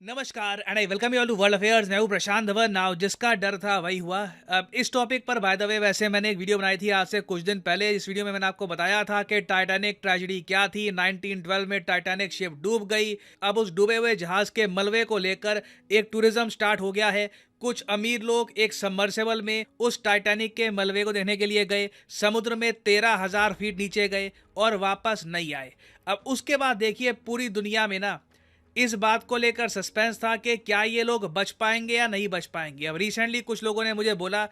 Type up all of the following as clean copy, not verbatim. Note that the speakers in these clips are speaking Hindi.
नमस्कार and I welcome you all to world affairs. मैं हूं प्रशांत धवन। नाउ जिसका डर था वही हुआ। अब इस टॉपिक पर बाय द वे वैसे मैंने एक वीडियो बनाई थी आज से कुछ दिन पहले। इस वीडियो में मैंने आपको बताया था कि टाइटैनिक ट्रेजेडी क्या थी। 1912 में टाइटैनिक शिप डूब गई। अब उस डूबे हुए जहाज के मलबे को लेकर एक टूरिज्म स्टार्ट हो गया है। कुछ अमीर लोग एक सबमर्सिबल में उस टाइटैनिक के मलबे को देखने के लिए गए। समुद्र में 13,000 फीट नीचे गए और वापस नहीं आए। अब उसके बाद देखिए पूरी दुनिया में ना इस बात को लेकर सस्पेंस था कि क्या ये लोग बच पाएंगे या नहीं बच पाएंगे। अब रिसेंटली कुछ लोगों ने मुझे बोला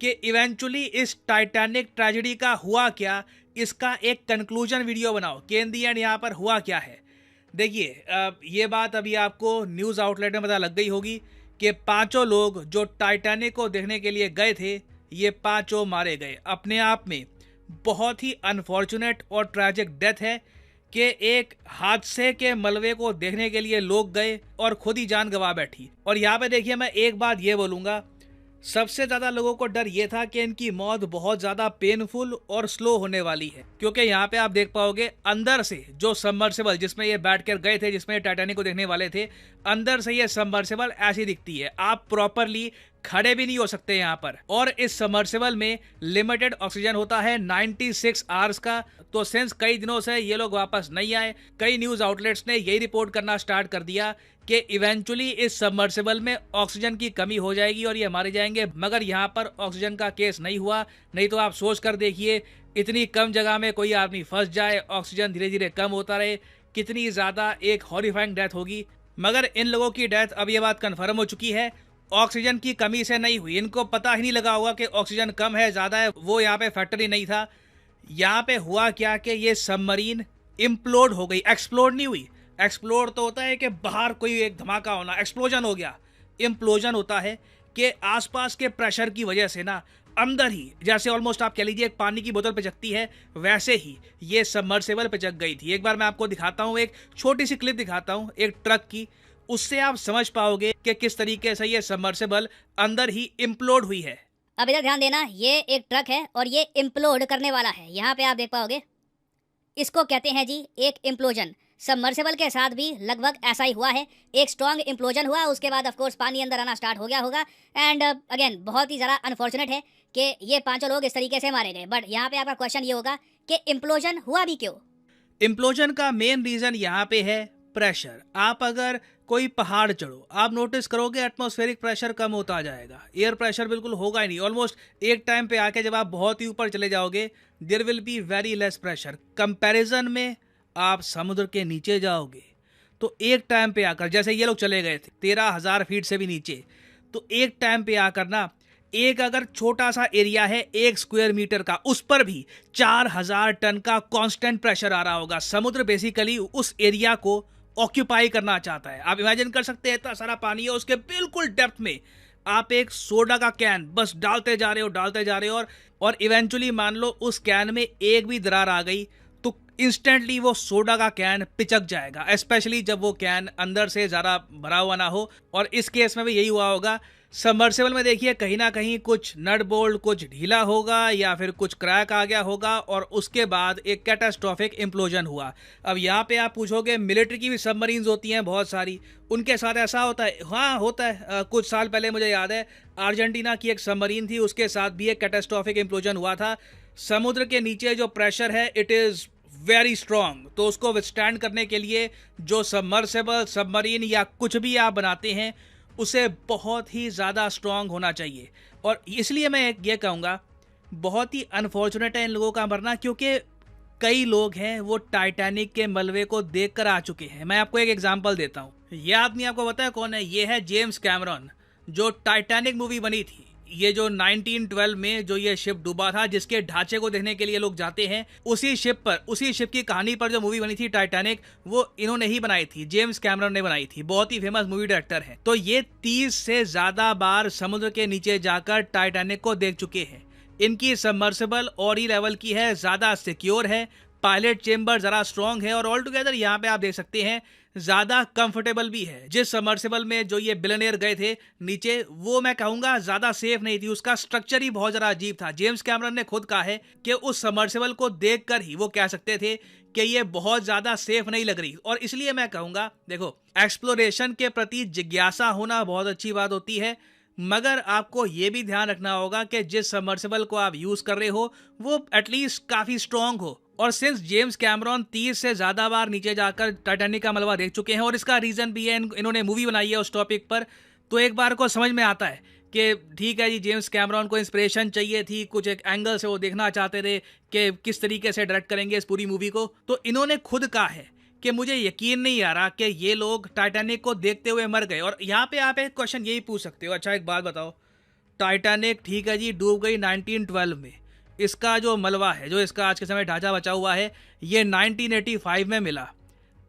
कि इवेंचुअली इस टाइटैनिक ट्रेजेडी का हुआ क्या, इसका एक कंक्लूजन वीडियो बनाओ कि इन दी एंड यहाँ पर हुआ क्या है। देखिए ये बात अभी आपको न्यूज़ आउटलेट में पता लग गई होगी कि पांचों लोग जो टाइटैनिक को देखने के लिए गए थे ये पांचों मारे गए। अपने आप में बहुत ही अनफॉर्चुनेट और ट्रैजिक डेथ है कि एक हादसे के मलबे को देखने के लिए लोग गए और खुद ही जान गंवा बैठी। और यहाँ पे देखिए मैं एक बात ये बोलूँगा, सबसे ज़्यादा लोगों को डर ये था कि इनकी मौत बहुत ज़्यादा पेनफुल और स्लो होने वाली है, क्योंकि यहाँ पे आप देख पाओगे अंदर से जो सबमर्सिबल जिसमें ये बैठ कर गए थे, जिसमें टाइटैनिक को देखने वाले थे, अंदर से ये सबमर्सिबल ऐसी दिखती है। आप प्रॉपरली खड़े भी नहीं हो सकते यहाँ पर। और इस सबमर्सिबल में लिमिटेड ऑक्सीजन होता है 96 आवर्स का। तो सिंस कई दिनों से ये लोग वापस नहीं आए, कई न्यूज़ आउटलेट्स ने यही रिपोर्ट करना स्टार्ट कर दिया कि इवेंचुअली इस सबमर्सिबल में ऑक्सीजन की कमी हो जाएगी और ये मारे जाएंगे। मगर यहाँ पर ऑक्सीजन का केस नहीं हुआ। नहीं तो आप सोच कर देखिए, इतनी कम जगह में कोई आदमी फंस जाए, ऑक्सीजन धीरे धीरे कम होता रहे, कितनी ज़्यादा एक हॉरिफाइंग डेथ होगी। मगर इन लोगों की डेथ अब ये बात कन्फर्म हो चुकी है, ऑक्सीजन की कमी से नहीं हुई। इनको पता ही नहीं लगा होगा कि ऑक्सीजन कम है ज़्यादा है, वो यहाँ पे फैक्टर ही नहीं था। यहाँ पे हुआ क्या कि ये सबमरीन इम्प्लोड हो गई, एक्सप्लोड नहीं हुई। एक्सप्लोड तो होता है कि बाहर कोई एक धमाका होना, एक्सप्लोजन हो गया। इम्प्लोजन होता है कि आसपास के प्रेशर की वजह से ना अंदर ही, जैसे ऑलमोस्ट आप कह लीजिए एक पानी की बोतल पिचकती है, वैसे ही ये सबमर्सिबल पिचक गई थी। एक बार मैं आपको दिखाता हूँ, एक छोटी सी क्लिप दिखाता हूँ एक ट्रक की। उससे आप समझ पाओगे कि किस तरीके से ये सबमर्सिबल अंदर ही इम्प्लोड हुई है। अब इधर ध्यान देना, ये एक ट्रक है और ये इम्प्लोड करने वाला है। यहाँ पे आप देख पाओगे, इसको कहते हैं जी एक इम्प्लोजन। सबमर्सिबल के साथ भी लगभग ऐसा ही हुआ है। एक स्ट्रॉन्ग इम्प्लोजन हुआ, उसके बाद ऑफ कोर्स पानी अंदर आना स्टार्ट हो गया होगा। एंड अगेन बहुत ही ज़्यादा अनफॉर्चुनेट है कि ये पांचों लोग इस तरीके से मारे गए। बट यहाँ पे आपका क्वेश्चन ये होगा कि इम्प्लोजन हुआ भी क्यों। इम्प्लोजन का मेन रीजन यहाँ पे है प्रेशर। आप अगर कोई पहाड़ चढ़ो, आप नोटिस करोगे एटमॉस्फेरिक प्रेशर कम होता जाएगा, एयर प्रेशर बिल्कुल होगा ही नहीं। ऑलमोस्ट एक टाइम पे आके जब आप बहुत ही ऊपर चले जाओगे, there will be very less pressure. Comparison में आप समुद्र के नीचे जाओगे तो एक टाइम पे आकर, जैसे ये लोग चले गए थे 13,000 फीट से भी नीचे, तो एक टाइम पे आकर ना एक अगर छोटा सा एरिया है 1 स्क्वायर मीटर का, उस पर भी 4,000 टन का कांस्टेंट प्रेशर आ रहा होगा। समुद्र बेसिकली उस एरिया को ऑक्यूपाई करना चाहता है। आप इमेजिन कर सकते हैं, इतना सारा पानी है, उसके बिल्कुल डेप्थ में आप एक सोडा का कैन बस डालते जा रहे हो, डालते जा रहे हो, और इवेंचुअली मान लो उस कैन में एक भी दरार आ गई तो इंस्टेंटली वो सोडा का कैन पिचक जाएगा, स्पेशली जब वो कैन अंदर से ज़्यादा भरा हुआ ना हो। और इस केस में भी यही हुआ होगा। सबमर्सिबल में देखिए कहीं ना कहीं कुछ नट बोल्ट कुछ ढीला होगा या फिर कुछ क्रैक आ गया होगा और उसके बाद एक कैटास्ट्रॉफिक इम्प्लोजन हुआ। अब यहाँ पे आप पूछोगे, मिलिट्री की भी सबमरीन्स होती हैं बहुत सारी, उनके साथ ऐसा होता है? हाँ होता है। कुछ साल पहले मुझे याद है अर्जेंटीना की एक सबमरीन थी, उसके साथ भी एक कैटास्ट्रॉफिक इम्प्लोजन हुआ था। समुद्र के नीचे जो प्रेशर है इट इज़ वेरी स्ट्रॉन्ग, तो उसको विथस्टैंड करने के लिए जो सबमर्सिबल सबमरीन या कुछ भी आप बनाते हैं उसे बहुत ही ज़्यादा स्ट्रॉन्ग होना चाहिए। और इसलिए मैं ये कहूँगा बहुत ही अनफॉर्चुनेट है इन लोगों का मरना, क्योंकि कई लोग हैं वो टाइटैनिक के मलबे को देख कर आ चुके हैं। मैं आपको एक एग्जांपल देता हूँ। ये आदमी आपको पता है कौन है? ये है जेम्स कैमरॉन। जो टाइटैनिक मूवी बनी थी, ये जो 1912 में जो ये शिप डूबा था, जिसके ढांचे को देखने के लिए लोग जाते हैं, उसी शिप पर, उसी शिप की कहानी पर जो मूवी बनी थी टाइटैनिक, वो इन्होंने ही बनाई थी, जेम्स कैमरन ने बनाई थी। बहुत ही फेमस मूवी डायरेक्टर है। तो ये 30 से ज्यादा बार समुद्र के नीचे जाकर टाइटैनिक को देख चुके हैं। इनकी सबमर्सिबल और ही लेवल की है, ज्यादा सिक्योर है, पायलट चेंबर जरा स्ट्रॉन्ग है, और ऑल टुगेदर यहाँ पे आप देख सकते हैं ज्यादा कंफर्टेबल भी है। जिस सबमर्सिबल में जो ये बिलियनियर गए थे नीचे, वो मैं कहूंगा ज्यादा सेफ नहीं थी, उसका स्ट्रक्चर ही बहुत ज्यादा अजीब था। जेम्स कैमरन ने खुद कहा है कि उस सबमर्सिबल को देखकर ही वो कह सकते थे कि ये बहुत ज़्यादा सेफ नहीं लग रही। और इसलिए मैं कहूँगा, देखो, एक्सप्लोरेशन के प्रति जिज्ञासा होना बहुत अच्छी बात होती है, मगर आपको ये भी ध्यान रखना होगा कि जिस सबमर्सिबल को आप यूज़ कर रहे हो वो एटलीस्ट काफ़ी स्ट्रॉन्ग हो। और सिंस जेम्स कैमरॉन 30 से ज़्यादा बार नीचे जाकर टाइटैनिक का मलबा देख चुके हैं, और इसका रीज़न भी है, इन्होंने मूवी बनाई है उस टॉपिक पर, तो एक बार को समझ में आता है कि ठीक है जी, जेम्स कैमरॉन को इंस्पिरेशन चाहिए थी, कुछ एक एंगल से वो देखना चाहते थे कि किस तरीके से डायरेक्ट करेंगे इस पूरी मूवी को। तो इन्होंने खुद कहा है कि मुझे यकीन नहीं आ रहा कि ये लोग टाइटैनिक को देखते हुए मर गए। और यहाँ पे आप एक क्वेश्चन यही पूछ सकते हो, अच्छा एक बात बताओ, टाइटैनिक ठीक है जी डूब गई 1912 में, इसका जो मलबा है, जो इसका आज के समय ढांचा बचा हुआ है, ये 1985 में मिला।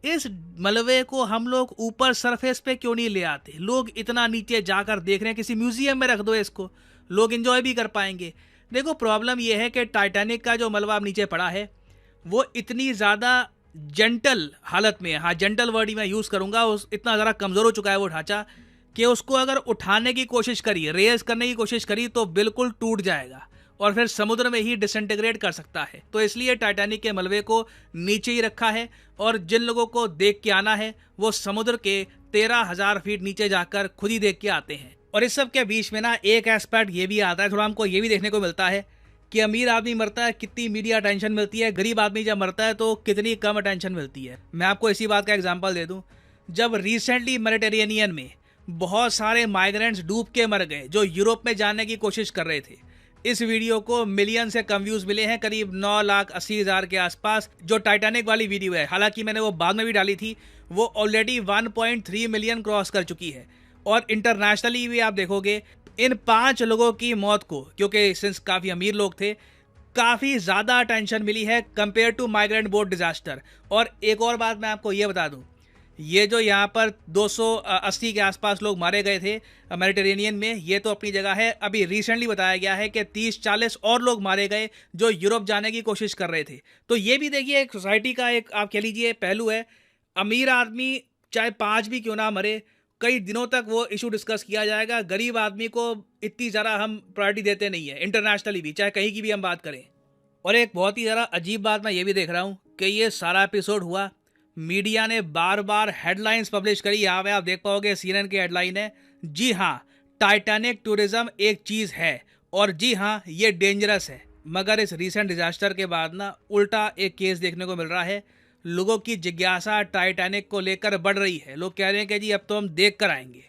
इस मलबे को हम लोग ऊपर सरफेस पे क्यों नहीं ले आते? लोग इतना नीचे जाकर देख रहे हैं, किसी म्यूजियम में रख दो इसको, लोग एंजॉय भी कर पाएंगे। देखो, प्रॉब्लम यह है कि टाइटैनिक का जो मलबा अब नीचे पड़ा है वो इतनी ज़्यादा जेंटल हालत में है, हाँ जेंटल वर्ड ही मैं यूज़ करूँगा, उस इतना ज़्यादा कमज़ोर हो चुका है वो ढांचा कि उसको अगर उठाने की कोशिश करी, रेज करने की कोशिश करी तो बिल्कुल टूट जाएगा और फिर समुद्र में ही डिसइंटीग्रेट कर सकता है। तो इसलिए टाइटैनिक के मलबे को नीचे ही रखा है, और जिन लोगों को देख के आना है वो समुद्र के 13,000 फीट नीचे जाकर खुद ही देख के आते हैं। और इस सब के बीच में ना एक एस्पेक्ट ये भी आता है, थोड़ा हमको ये भी देखने को मिलता है कि अमीर आदमी मरता है कितनी मीडिया अटेंशन मिलती है, गरीब आदमी जब मरता है तो कितनी कम अटेंशन मिलती है। मैं आपको इसी बात का एग्जांपल दे दूं, जब रिसेंटली मेडिटेरेनियन में बहुत सारे माइग्रेंट्स डूब के मर गए जो यूरोप में जाने की कोशिश कर रहे थे, इस वीडियो को मिलियन से कम व्यूज मिले हैं, करीब 9,80,000 के आसपास। जो टाइटैनिक वाली वीडियो है, हालांकि मैंने वो बाद में भी डाली थी, वो ऑलरेडी 1.3 मिलियन क्रॉस कर चुकी है। और इंटरनेशनली भी आप देखोगे, इन 5 लोगों की मौत को, क्योंकि सिंस काफ़ी अमीर लोग थे, काफ़ी ज़्यादा अटेंशन मिली है compare to migrant boat disaster. और एक और बात मैं आपको ये बता दूं, ये जो यहाँ पर 280 के आसपास लोग मारे गए थे मेडिटेरेनियन में, ये तो अपनी जगह है। अभी रिसेंटली बताया गया है कि 30-40 और लोग मारे गए जो यूरोप जाने की कोशिश कर रहे थे। तो ये भी देखिए एक सोसाइटी का एक आप कह लीजिए पहलू है। अमीर आदमी चाहे 5 भी क्यों ना मरे, कई दिनों तक वो इशू डिस्कस किया जाएगा। गरीब आदमी को इतनी ज़्यादा हम प्रायोरिटी देते नहीं है, इंटरनेशनली भी, चाहे कहीं की भी हम बात करें। और एक बहुत ही ज़्यादा अजीब बात मैं ये भी देख रहा हूँ कि ये सारा एपिसोड हुआ, मीडिया ने बार बार हेडलाइंस पब्लिश करी। यहाँ पे आप देख पाओगे CNN की हेडलाइन है, जी हाँ टाइटैनिक टूरिज्म एक चीज़ है, और जी हाँ ये डेंजरस है। मगर इस रीसेंट डिजास्टर के बाद ना उल्टा एक केस देखने को मिल रहा है। लोगों की जिज्ञासा टाइटैनिक को लेकर बढ़ रही है। लोग कह रहे हैं कि जी अब तो हम देख कर आएंगे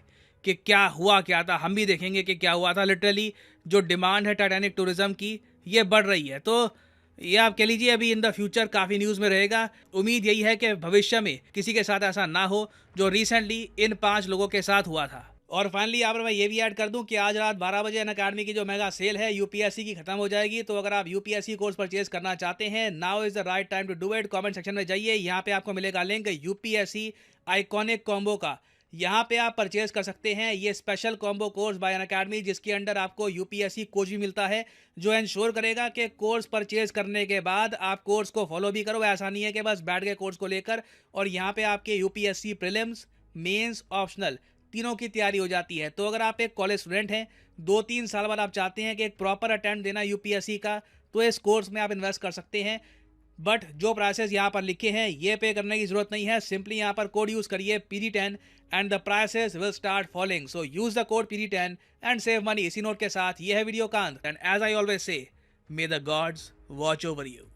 कि क्या हुआ क्या था, हम भी देखेंगे कि क्या हुआ था। लिटरली जो डिमांड है टाइटैनिक टूरिज्म की, ये बढ़ रही है। तो ये आप कह लीजिए अभी इन द फ्यूचर काफ़ी न्यूज़ में रहेगा। उम्मीद यही है कि भविष्य में किसी के साथ ऐसा ना हो जो रिसेंटली इन 5 लोगों के साथ हुआ था। और फाइनली यहाँ पर मैं ये भी ऐड कर दूं कि आज रात 12 बजे अनअकैडमी की जो मेगा सेल है यूपीएससी की खत्म हो जाएगी। तो अगर आप यूपीएससी कोर्स परचेज करना चाहते हैं, now is the right time to do it. Comment section में जाइए, यहाँ पे आपको मिलेगा लिंक यूपीएससी आइकॉनिक कॉम्बो का। यहाँ पे आप परचेज कर सकते हैं ये special combo course buy Unacademy, जिसके अंडर आपको यूपीएससी कोच भी मिलता है जो इंश्योर करेगा कि कोर्स परचेज करने के बाद आप कोर्स को फॉलो भी करो। ऐसा नहीं है कि बस बैठ गए कोर्स को लेकर। और यहाँ पे आपके यूपीएससी प्रीलिम्स, मेंस, ऑप्शनल तीनों की तैयारी हो जाती है। तो अगर आप एक कॉलेज स्टूडेंट हैं, 2-3 साल बाद आप चाहते हैं कि एक प्रॉपर अटेम्प्ट देना यूपीएससी का, तो इस कोर्स में आप इन्वेस्ट कर सकते हैं। बट जो प्राइसेस यहाँ पर लिखे हैं ये पे करने की जरूरत नहीं है। सिंपली यहाँ पर कोड यूज करिए PD10 and the prices will start following. So use the code PD10 and save money. इसी नोट के साथ ये है वीडियो का अंत, and as I always say, may the gods watch over you.